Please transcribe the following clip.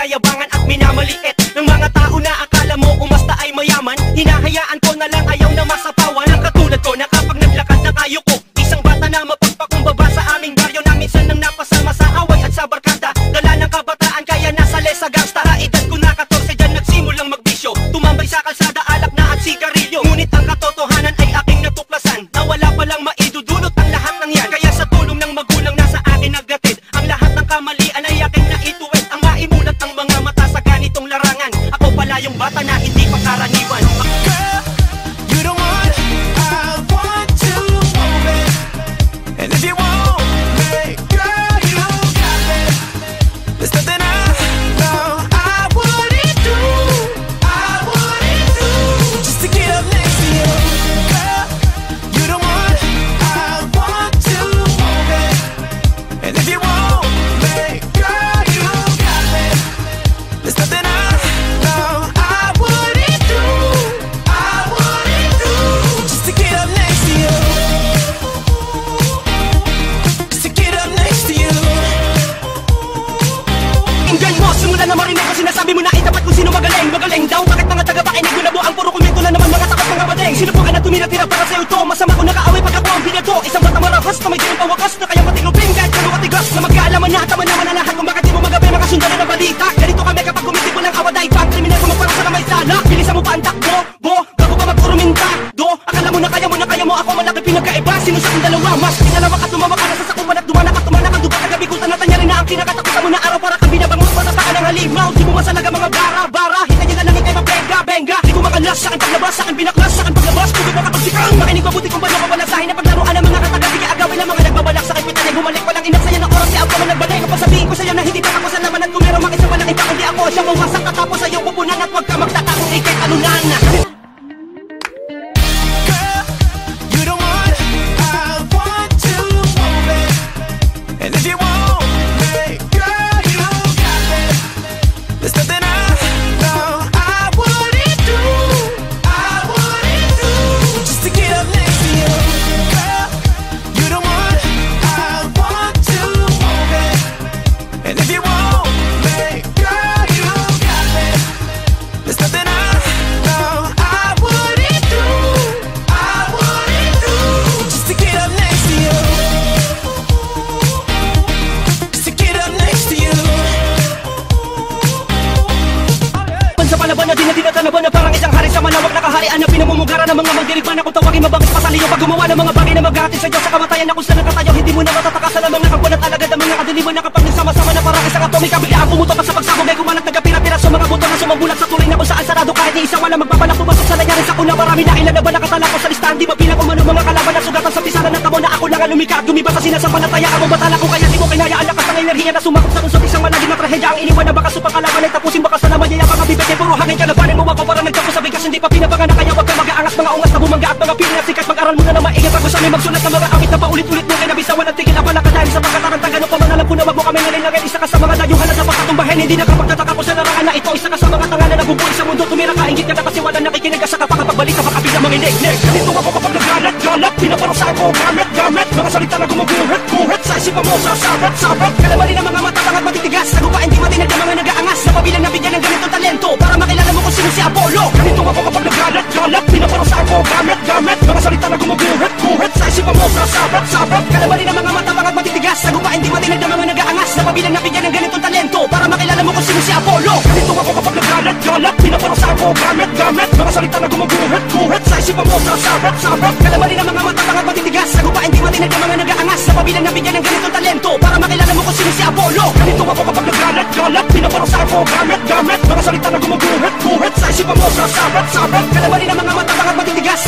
nyayabangan at minamaliit ng mga tao na akala mo umasta ay mayaman. Hinahayaan ko na lang, ayaw na masapawan ang katulad ko na kapag naglakad ng kayo ko. Isang bata na mapagpakumbaba sa aming baryo na minsan nang napasama sa away at sa barkada. Dala ng kabataan kaya nasa lesa gangsta. Edad ko na 14 dyan nagsimulang magbisyo. Tumambay sa kalsada, alak na at sigarilyo. Ngunit ang katotohanan ay aking natuklasan na wala palang maidudulot ang lahat ng yan. Kaya sa tulong ng magulang na sa akin naggatid, ang lahat ng kamalian ay aking naituwid. Ang maimulat ng mga mata sa ganitong larangan, ako pala yung bata na hindi pa karaniwan. Girl, you the one I want to move it. And if you want me, girl, you got me. There's nothing I know I wouldn't do, just to get up next to you. Girl, you the one I want to move it. And if you want me, girl, you got me. There's nothing I know I wouldn't do, just to get up next to you. Just to get up next to you. Inggan mo, simula na marinig ko sinasabi mo na itapat kung sino magaling. Magaling daw, bakit mga taga-pakinig ko na buang puro komento na naman mga takot mga badeng. Sino po ka na tumira-tira para sa'yo to? Masama ko nakaaway pag ako ang binato. Isang batang marahas na may ginong pawakas na kaya matilupin kahit kano katigas. Na magkaalaman na, tama naman na lahat kung bakit di mo magabi makasundan na ng balita. Ganito kami kapag kumiti mo ng awaday pang kriminal kung magparang sa na may sala. Bilisan mo pa ang takbo, bo, bago pa magkuruminta. Do, akala mo na kaya mo, ako malaki pinagkaiba. Sino sa aking dalawa, mas pinalawa ka, tumawa ka na sa sakuman at dumanak at tumanak ang duba kagabi-gutan na tanya rin na ang kinakatakutan mo na araw para kang binabangon pa sa paan ng halimaw. Di mo masalaga mga bara-bara, hita nyo na lang ikay mabenga-benga. Di ko makalas sa akin paglabas, sa akin binaklas, sa akin paglabas, tugod na kapagsikang. Makinig mabuti kung paano mapalasahin na paglaruan ng mga katagal. Sige agawin ng mga nagbabalak sa akin pitanay. Bumalik walang inaksaya ng oras, si ako man nagbalik. Kapag sabihin ko sa'yo na hindi pa ako sa laman at kung meron makisang malaking pa, kundi ako siyang mawasak. Tatapos sa'yo pupunan at huwag ka magtatakong ikay talunan. Girl, you the one I want to move it. And if you want me, girl, you got me. There's nothing I know I wouldn't do, just to get up next to you. Girl, you the one I want to move it. And if you want me, girl, you got me. There's nothing I know I wouldn't do, just to get up next to you. Just to get up next to you. Sa palaban na dinatanaban na parang isang hari sa manawag na kaharian na pinamumugara ng mga magdirigman na kung tawagin mabangis pasaliyo pag gumawa ng mga bagay na maghahatid sa Diyos sa kamatayan na kung saan nakatayo hindi mo na matatakasan ang mga kapwan at alagad ang mga kadiliman na kapag nagsama-sama na parang isang atomika biglaan pumuto pa sa pagsabog ay kumalat nagkapira-pira sa mga buto na sumabulat sa tuloy na kung saan sarado kahit ni isa wala magbabalak pumasok sa nangyari sa kuna marami na ilan na ba nakatala ko sa listahan di mabilang kung ano mga kalaban na sugatan sa pisaran ng tamo na ako lang ang lumika at gumiba sa sinasampalatayaan mo batala ko kaya di mo kinayaan lakas ng enerhiya na sumakot sa unsot isang malaging na trahedya ang iniwan na baka supang kalaban ay tapusin baka sa laman niya mga bibig puro hangin kalabanin mo ako para nagtapos sa bigas hindi pa pinapanganak kaya wag ka mag-aangas mga ungas na bumangga at mga piling at sikat mag-aral mo na na maingay bago sa may magsulat ng mga awit na paulit-ulit mo kay nabisawan at tigil abala ka dahil sa pagkatarantagan o pamanalang po na wag mo kami nalilagay isa ka sa mga dayuhan na sa pagkatumbahin hindi na kapagtataka sa larangan na ito isa ka sa mga tangalan na bubuhay sa mundo tumira ka ingit ka na kasi wala nakikinig ka sa kapakapagbalik ka makapig na mga inig ganito ako kapag nagalat pinaparusahan ko gamit mga salita na gumuguhit sa isipan mo sa sabat kalamali ng mga matatangat matitigas sagupain di matinig ng mga nag-aangas na pabilang nabigyan ng ganitong talento para makilala mo kung sino si Apollo ganito ako kapag nagalat pinaparusahan ko gamit mga salita na gumuguhit sa isipan mo sa sabat kalamali ng mga matatangat matitigas sagupain di matinig ng mga nag-aangas na pabilang nabigyan ng ganitong talento para makilala mo kung sino si Apollo ganito ako kapag nagalat pinaparusahan ko gamit mga salita na gumuguhit sa isipan mo sa sabat kalamali ng mga matatangat matitigas sagupain di matinig ng mga nag-aangas na pabilang nabigyan ng ganitong talento para makilala mo kung sino si Apollo ganito ako kapag nagalat pinaparusahan ko gamit mga salita na gumuguhit sa isipan mo sa sabat kalamali ng mga matatangat matitigas